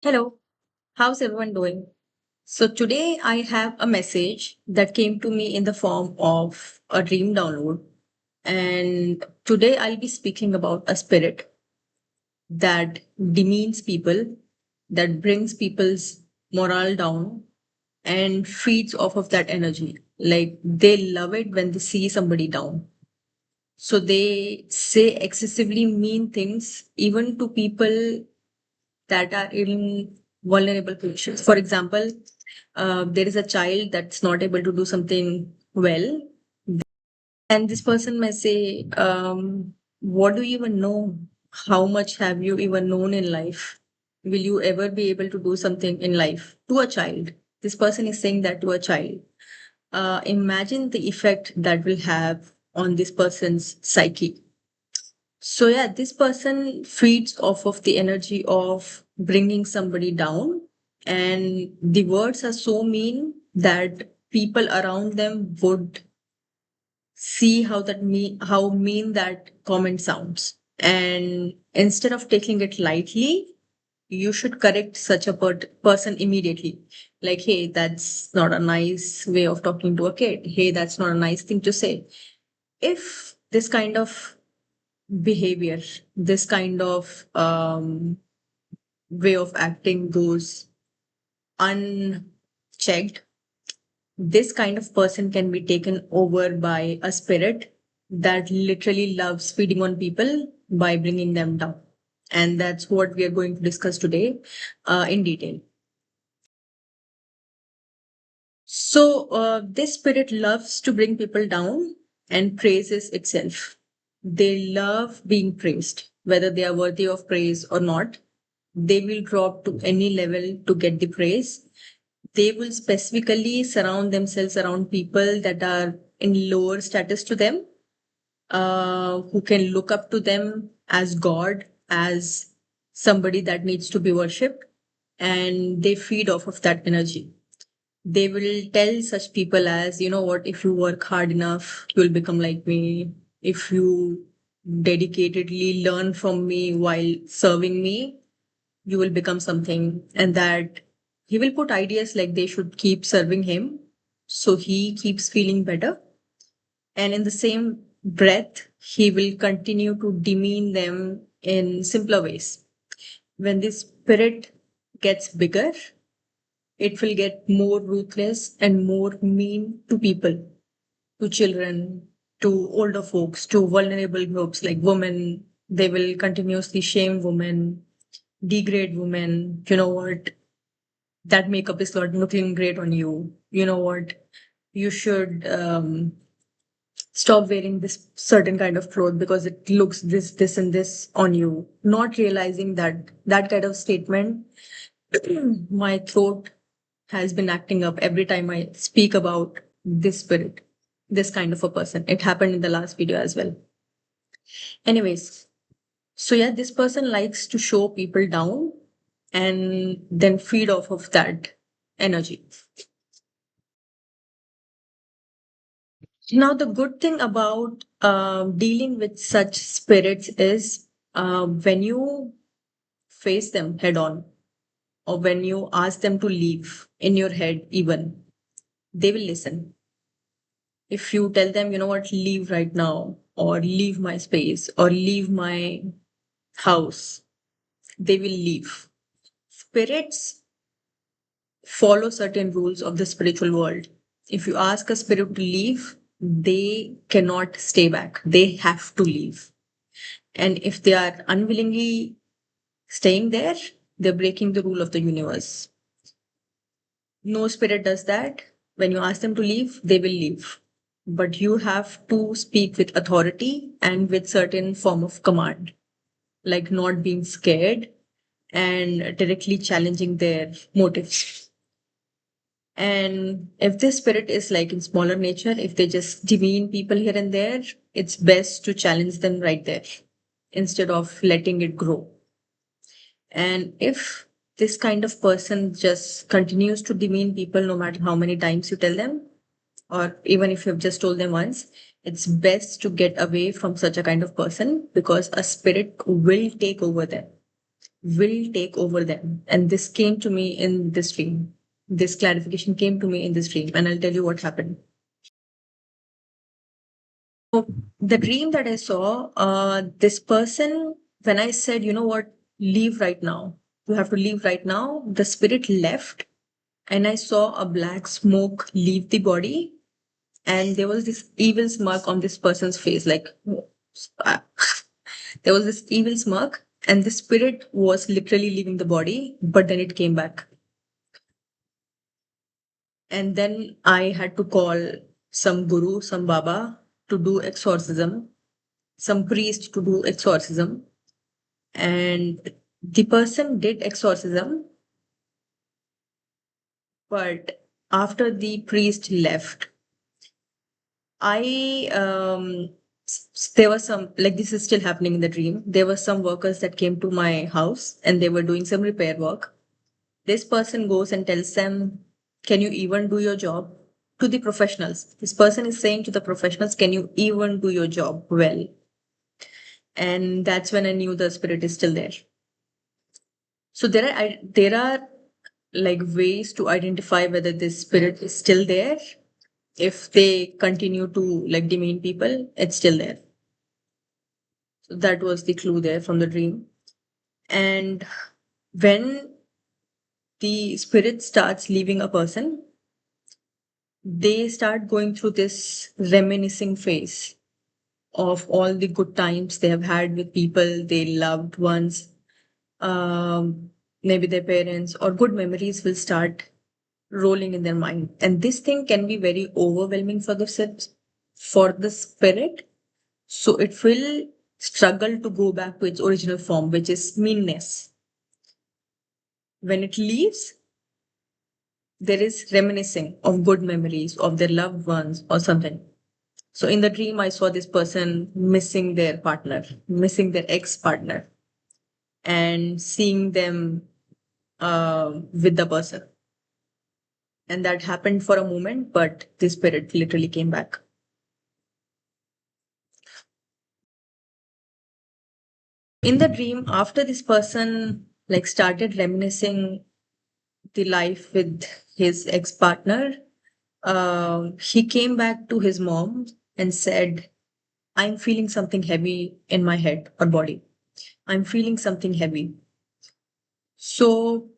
Hello, how's everyone doing? So, today I have a message that came to me in the form of a dream download. And today I'll be speaking about a spirit that demeans people, that brings people's morale down and feeds off of that energy. Like they love it when they see somebody down. So, they say excessively mean things, even to people that are in vulnerable positions. For example, there is a child that's not able to do something well, and this person may say, what do you even know? How much have you even known in life? Will you ever be able to do something in life? To a child. This person is saying that to a child. Imagine the effect that will have on this person's psyche. So yeah, this person feeds off of the energy of bringing somebody down, and the words are so mean that people around them would see how mean that comment sounds. And instead of taking it lightly, you should correct such a person immediately. Like, hey, that's not a nice way of talking to a kid. Hey, that's not a nice thing to say. If this kind of behavior, this kind of way of acting goes unchecked, this kind of person can be taken over by a spirit that literally loves feeding on people by bringing them down. And that's what we are going to discuss today in detail. So, this spirit loves to bring people down and praises itself. They love being praised, whether they are worthy of praise or not. They will drop to any level to get the praise. They will specifically surround themselves around people that are in lower status to them, who can look up to them as God, as somebody that needs to be worshipped, and they feed off of that energy. They will tell such people as, you know what, if you work hard enough, you'll become like me. If you dedicatedly learn from me while serving me, you will become something. And that he will put ideas like they should keep serving him so he keeps feeling better. And in the same breath, he will continue to demean them in simpler ways. When this spirit gets bigger, it will get more ruthless and more mean to people, to children, to older folks, to vulnerable groups like women. They will continuously shame women, degrade women. You know what? That makeup is not looking great on you. You know what? You should stop wearing this certain kind of cloth because it looks this, and this on you. Not realizing that that kind of statement, my throat has been acting up every time I speak about this spirit, this kind of a person. It happened in the last video as well. Anyways, so yeah, this person likes to show people down and then feed off of that energy. Now, the good thing about dealing with such spirits is when you face them head on, or when you ask them to leave in your head, even they will listen. If you tell them, you know what, leave right now, or leave my space, or leave my house, they will leave. Spirits follow certain rules of the spiritual world. If you ask a spirit to leave, they cannot stay back, they have to leave. And if they are unwillingly staying there, they're breaking the rule of the universe. No spirit does that. When you ask them to leave, they will leave. But you have to speak with authority and with certain form of command, like not being scared and directly challenging their motives. And if this spirit is like in smaller nature, if they just demean people here and there, it's best to challenge them right there instead of letting it grow. And if this kind of person just continues to demean people, no matter how many times you tell them, or even if you've just told them once, it's best to get away from such a kind of person because a spirit will take over them. will take over them. And this came to me in this dream. This clarification came to me in this dream, and I'll tell you what happened. So the dream that I saw, this person, when I said, you know what, leave right now, you have to leave right now, the spirit left, and I saw a black smoke leave the body, and there was this evil smirk on this person's face, like uh, there was this evil smirk, and the spirit was literally leaving the body, but then it came back. And then I had to call some guru, some baba to do exorcism, some priest to do exorcism. And the person did exorcism, but after the priest left, I there was some, like, this is still happening in the dream. There were some workers that came to my house and they were doing some repair work. This person goes and tells them, can you even do your job? To the professionals. This person is saying to the professionals, can you even do your job well? And that's when I knew the spirit is still there. So there are like ways to identify whether this spirit is still there. If they continue to like demean people, it's still there. So that was the clue there from the dream. And when the spirit starts leaving a person, they start going through this reminiscing phase of all the good times they have had with people they loved once. Maybe their parents, or good memories will start rolling in their mind. And this thing can be very overwhelming for for the spirit. So it will struggle to go back to its original form, which is meanness. When it leaves, there is reminiscing of good memories of their loved ones or something. So in the dream, I saw this person missing their partner, missing their ex partner, and seeing them with the person. And that happened for a moment, but the spirit literally came back. In the dream, after this person like started reminiscing the life with his ex-partner, he came back to his mom and said, I'm feeling something heavy in my head or body. I'm feeling something heavy. So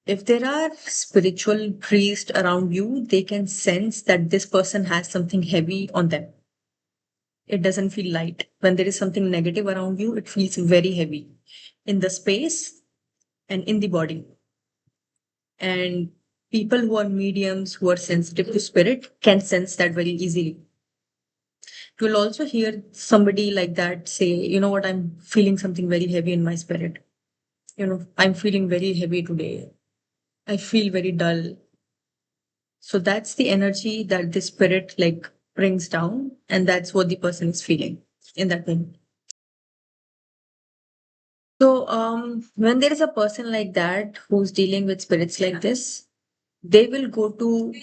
if there are spiritual priests around you, they can sense that this person has something heavy on them. It doesn't feel light. When there is something negative around you, it feels very heavy in the space and in the body. And people who are mediums, who are sensitive to spirit, can sense that very easily. You'll also hear somebody like that say, you know what, I'm feeling something very heavy in my spirit. I'm feeling very heavy today. I feel very dull. So that's the energy that the spirit like brings down, and that's what the person is feeling in that moment. So when there is a person like that who's dealing with spirits like this, they will go to,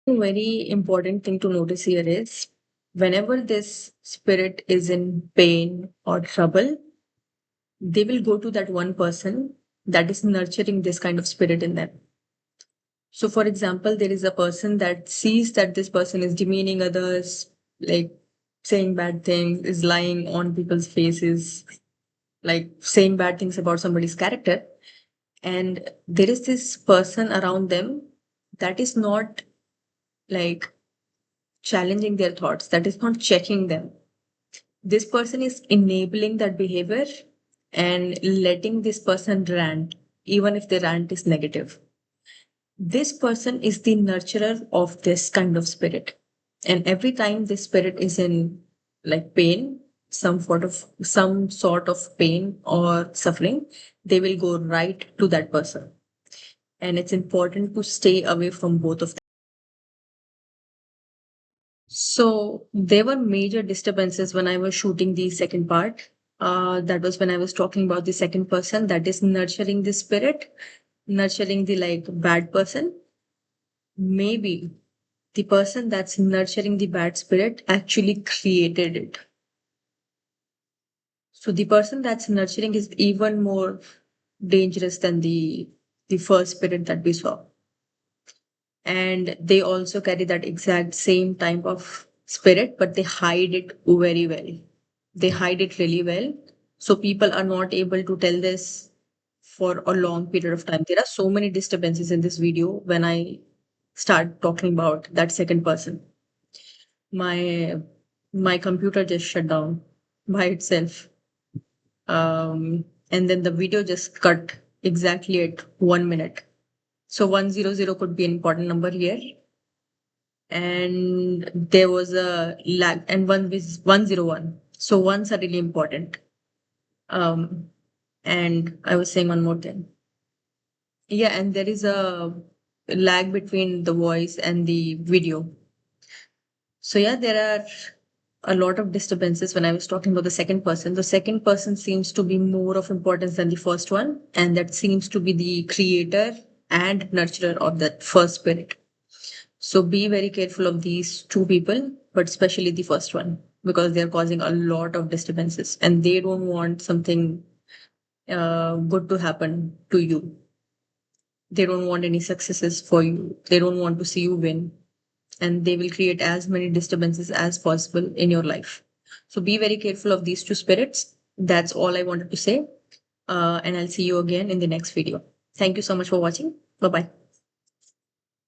very important thing to notice here is, whenever this spirit is in pain or trouble, they will go to that one person that is nurturing this kind of spirit in them. So, for example, there is a person that sees that this person is demeaning others, like saying bad things, is lying on people's faces, like saying bad things about somebody's character. And there is this person around them that is not like challenging their thoughts, that is not checking them. This person is enabling that behavior and letting this person rant, even if the rant is negative. This person is the nurturer of this kind of spirit. And every time this spirit is in like pain, some sort of pain or suffering, they will go right to that person. And it's important to stay away from both of them. So there were major disturbances when I was shooting the second part. That was when I was talking about the second person that is nurturing the spirit, nurturing the like bad person. Maybe the person that's nurturing the bad spirit actually created it. So the person that's nurturing is even more dangerous than the first spirit that we saw. And they also carry that exact same type of spirit, but they hide it very well. They hide it really well. So people are not able to tell this for a long period of time. There are so many disturbances in this video when I start talking about that second person. My computer just shut down by itself. And then the video just cut exactly at 1 minute. So 100 could be an important number here. And there was a lag, and one was 101. So ones are really important. Um, and I was saying one more thing. Yeah, and there is a lag between the voice and the video. So yeah, there are a lot of disturbances when I was talking about the second person. The second person seems to be more of importance than the first one, and that seems to be the creator and nurturer of that first spirit. So be very careful of these two people, but especially the first one, because they're causing a lot of disturbances and they don't want something good to happen to you. They don't want any successes for you. They don't want to see you win. And they will create as many disturbances as possible in your life. So be very careful of these two spirits. That's all I wanted to say. And I'll see you again in the next video. Thank you so much for watching. Bye bye.